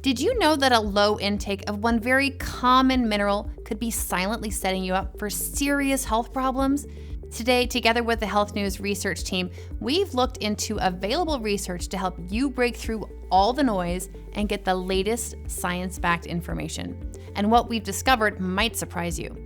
Did you know that a low intake of one very common mineral could be silently setting you up for serious health problems? Today, together with the Healthnews research team, we've looked into available research to help you break through all the noise and get the latest science-backed information. And what we've discovered might surprise you.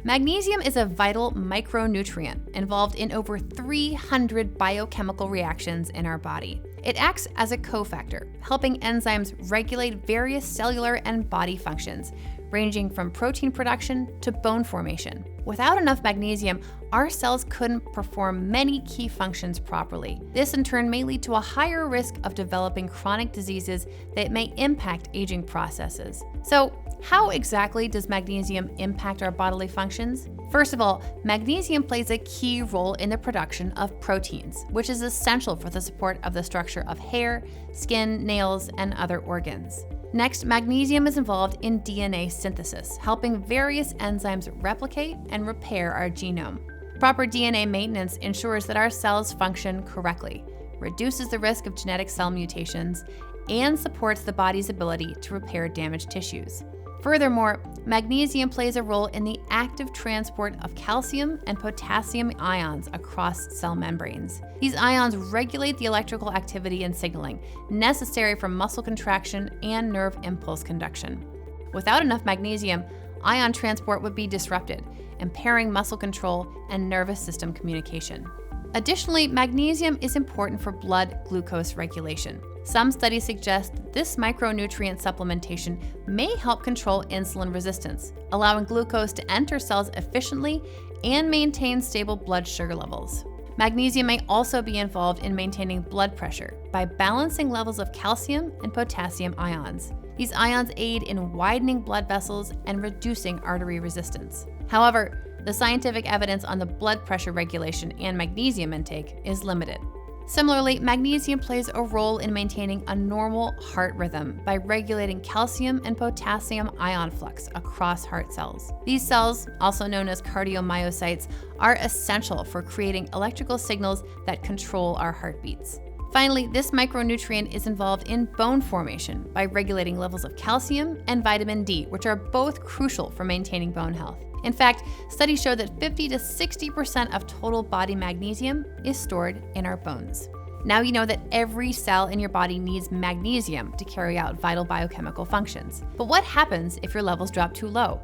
Magnesium is a vital micronutrient involved in over 300 biochemical reactions in our body. It acts as a cofactor, helping enzymes regulate various cellular and body functions, ranging from protein production to bone formation. Without enough magnesium, our cells couldn't perform many key functions properly. This in turn may lead to a higher risk of developing chronic diseases that may impact aging processes. So, how exactly does magnesium impact our bodily functions? First of all, magnesium plays a key role in the production of proteins, which is essential for the support of the structure of hair, skin, nails, and other organs. Next, magnesium is involved in DNA synthesis, helping various enzymes replicate and repair our genome. Proper DNA maintenance ensures that our cells function correctly, reduces the risk of genetic cell mutations, and supports the body's ability to repair damaged tissues. Furthermore, magnesium plays a role in the active transport of calcium and potassium ions across cell membranes. These ions regulate the electrical activity and signaling necessary for muscle contraction and nerve impulse conduction. Without enough magnesium, ion transport would be disrupted, impairing muscle control and nervous system communication. Additionally, magnesium is important for blood glucose regulation. Some studies suggest that this micronutrient supplementation may help control insulin resistance, allowing glucose to enter cells efficiently and maintain stable blood sugar levels. Magnesium may also be involved in maintaining blood pressure by balancing levels of calcium and potassium ions. These ions aid in widening blood vessels and reducing artery resistance. However, the scientific evidence on the blood pressure regulation and magnesium intake is limited. Similarly, magnesium plays a role in maintaining a normal heart rhythm by regulating calcium and potassium ion flux across heart cells. These cells, also known as cardiomyocytes, are essential for creating electrical signals that control our heartbeats. Finally, this micronutrient is involved in bone formation by regulating levels of calcium and vitamin D, which are both crucial for maintaining bone health. In fact, studies show that 50 to 60% of total body magnesium is stored in our bones. Now you know that every cell in your body needs magnesium to carry out vital biochemical functions. But what happens if your levels drop too low?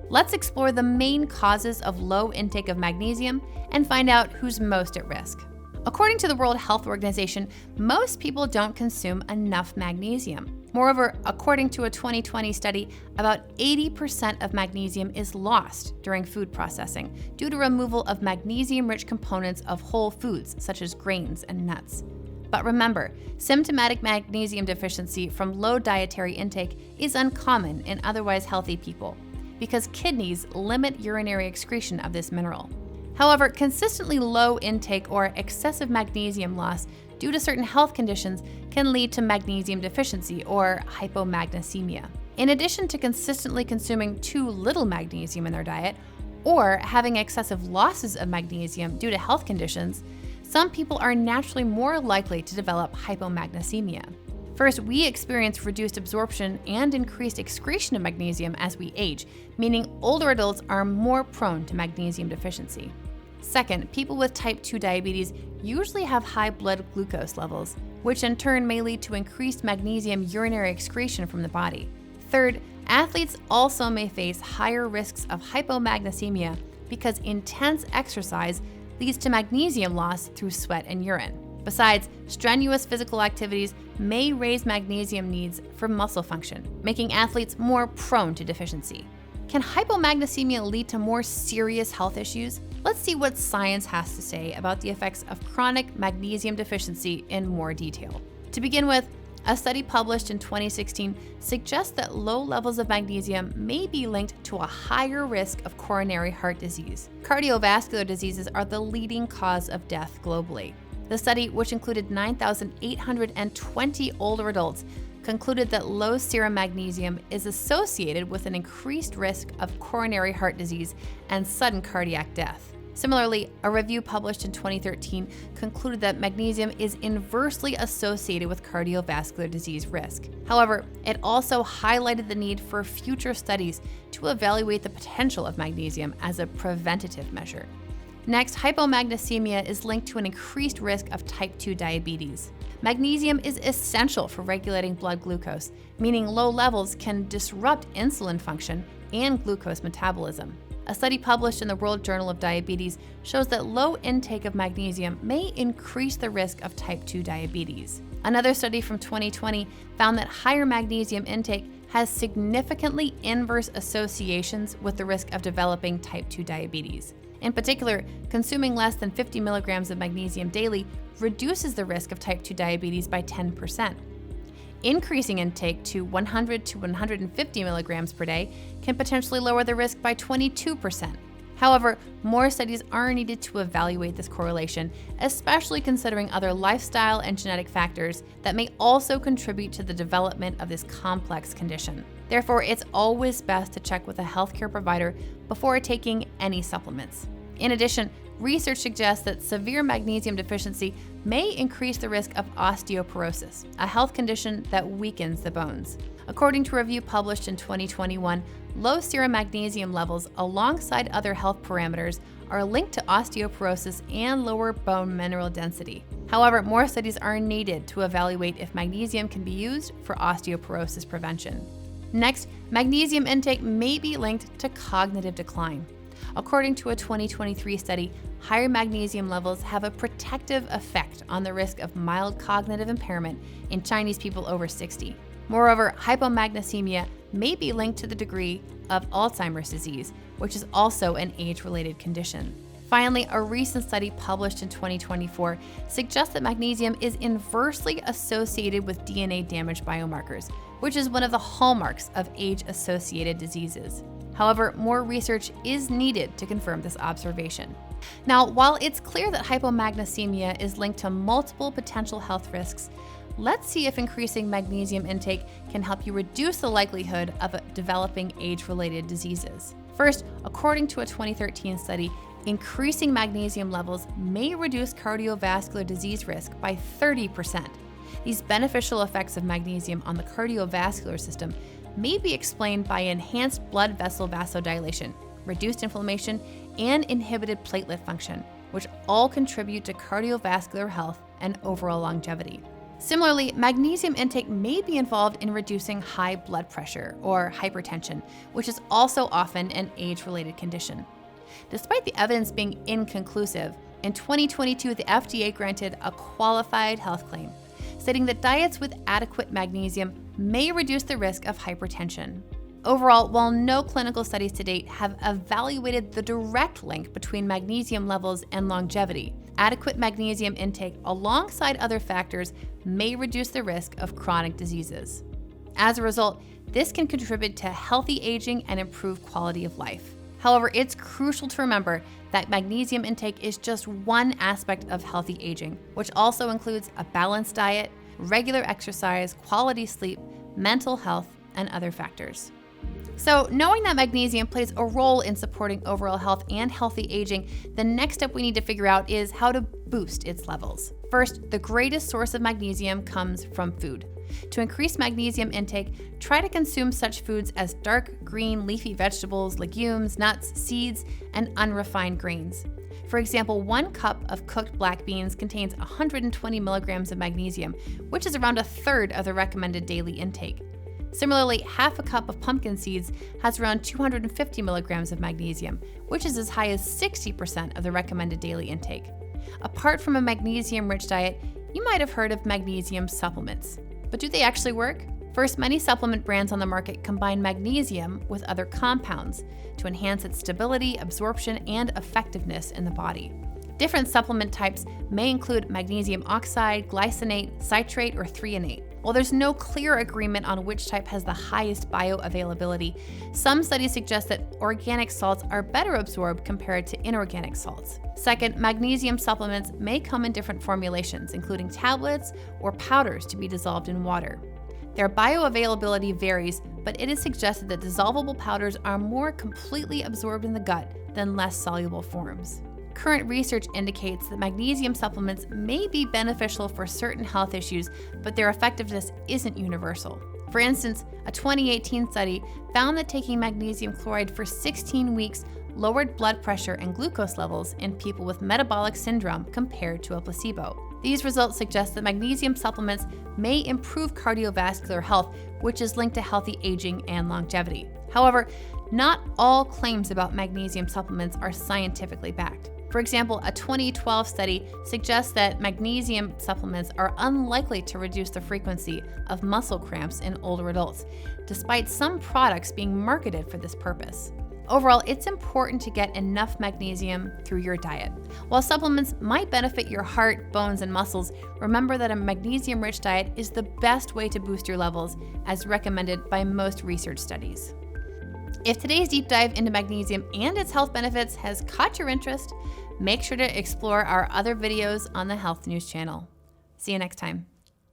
Let's explore the main causes of low intake of magnesium and find out who's most at risk. According to the World Health Organization, most people don't consume enough magnesium. Moreover, according to a 2020 study, about 80% of magnesium is lost during food processing due to removal of magnesium-rich components of whole foods such as grains and nuts. But remember, symptomatic magnesium deficiency from low dietary intake is uncommon in otherwise healthy people because kidneys limit urinary excretion of this mineral. However, consistently low intake or excessive magnesium loss due to certain health conditions can lead to magnesium deficiency or hypomagnesemia. In addition to consistently consuming too little magnesium in their diet or having excessive losses of magnesium due to health conditions, some people are naturally more likely to develop hypomagnesemia. First, we experience reduced absorption and increased excretion of magnesium as we age, meaning older adults are more prone to magnesium deficiency. Second, people with type 2 diabetes usually have high blood glucose levels, which in turn may lead to increased magnesium urinary excretion from the body. Third, athletes also may face higher risks of hypomagnesemia because intense exercise leads to magnesium loss through sweat and urine. Besides, strenuous physical activities may raise magnesium needs for muscle function, making athletes more prone to deficiency. Can hypomagnesemia lead to more serious health issues? Let's see what science has to say about the effects of chronic magnesium deficiency in more detail. To begin with, a study published in 2016 suggests that low levels of magnesium may be linked to a higher risk of coronary heart disease. Cardiovascular diseases are the leading cause of death globally. The study, which included 9,820 older adults, concluded that low serum magnesium is associated with an increased risk of coronary heart disease and sudden cardiac death. Similarly, a review published in 2013 concluded that magnesium is inversely associated with cardiovascular disease risk. However, it also highlighted the need for future studies to evaluate the potential of magnesium as a preventative measure. Next, hypomagnesemia is linked to an increased risk of type 2 diabetes. Magnesium is essential for regulating blood glucose, meaning low levels can disrupt insulin function and glucose metabolism. A study published in the World Journal of Diabetes shows that low intake of magnesium may increase the risk of type 2 diabetes. Another study from 2020 found that higher magnesium intake has significantly inverse associations with the risk of developing type 2 diabetes. In particular, consuming less than 50 milligrams of magnesium daily reduces the risk of type 2 diabetes by 10%. Increasing intake to 100 to 150 milligrams per day can potentially lower the risk by 22%. However, more studies are needed to evaluate this correlation, especially considering other lifestyle and genetic factors that may also contribute to the development of this complex condition. Therefore, it's always best to check with a healthcare provider before taking any supplements. In addition, research suggests that severe magnesium deficiency may increase the risk of osteoporosis, a health condition that weakens the bones. According to a review published in 2021, low serum magnesium levels alongside other health parameters are linked to osteoporosis and lower bone mineral density. However, more studies are needed to evaluate if magnesium can be used for osteoporosis prevention. Next, magnesium intake may be linked to cognitive decline. According to a 2023 study, higher magnesium levels have a protective effect on the risk of mild cognitive impairment in Chinese people over 60. Moreover, hypomagnesemia may be linked to the degree of Alzheimer's disease, which is also an age-related condition. Finally, a recent study published in 2024 suggests that magnesium is inversely associated with DNA damage biomarkers, which is one of the hallmarks of age-associated diseases. However, more research is needed to confirm this observation. Now, while it's clear that hypomagnesemia is linked to multiple potential health risks, let's see if increasing magnesium intake can help you reduce the likelihood of developing age-related diseases. First, according to a 2013 study, increasing magnesium levels may reduce cardiovascular disease risk by 30%. These beneficial effects of magnesium on the cardiovascular system may be explained by enhanced blood vessel vasodilation, reduced inflammation, and inhibited platelet function, which all contribute to cardiovascular health and overall longevity. Similarly, magnesium intake may be involved in reducing high blood pressure or hypertension, which is also often an age-related condition. Despite the evidence being inconclusive, in 2022, the FDA granted a qualified health claim, stating that diets with adequate magnesium may reduce the risk of hypertension. Overall, while no clinical studies to date have evaluated the direct link between magnesium levels and longevity, adequate magnesium intake alongside other factors may reduce the risk of chronic diseases. As a result, this can contribute to healthy aging and improve quality of life. However, it's crucial to remember that magnesium intake is just one aspect of healthy aging, which also includes a balanced diet, regular exercise, quality sleep, mental health, and other factors. So, knowing that magnesium plays a role in supporting overall health and healthy aging, the next step we need to figure out is how to boost its levels. First, the greatest source of magnesium comes from food. To increase magnesium intake, try to consume such foods as dark green leafy vegetables, legumes, nuts, seeds, and unrefined grains. For example, 1 cup of cooked black beans contains 120 milligrams of magnesium, which is around a third of the recommended daily intake. Similarly, half a cup of pumpkin seeds has around 250 milligrams of magnesium, which is as high as 60% of the recommended daily intake. Apart from a magnesium-rich diet, you might have heard of magnesium supplements. But do they actually work? First, many supplement brands on the market combine magnesium with other compounds to enhance its stability, absorption, and effectiveness in the body. Different supplement types may include magnesium oxide, glycinate, citrate, or threonate. While there's no clear agreement on which type has the highest bioavailability, some studies suggest that organic salts are better absorbed compared to inorganic salts. Second, magnesium supplements may come in different formulations, including tablets or powders to be dissolved in water. Their bioavailability varies, but it is suggested that dissolvable powders are more completely absorbed in the gut than less soluble forms. Current research indicates that magnesium supplements may be beneficial for certain health issues, but their effectiveness isn't universal. For instance, a 2018 study found that taking magnesium chloride for 16 weeks lowered blood pressure and glucose levels in people with metabolic syndrome compared to a placebo. These results suggest that magnesium supplements may improve cardiovascular health, which is linked to healthy aging and longevity. However, not all claims about magnesium supplements are scientifically backed. For example, a 2012 study suggests that magnesium supplements are unlikely to reduce the frequency of muscle cramps in older adults, despite some products being marketed for this purpose. Overall, it's important to get enough magnesium through your diet. While supplements might benefit your heart, bones, and muscles, remember that a magnesium-rich diet is the best way to boost your levels, as recommended by most research studies. If today's deep dive into magnesium and its health benefits has caught your interest, make sure to explore our other videos on the Health News channel. See you next time.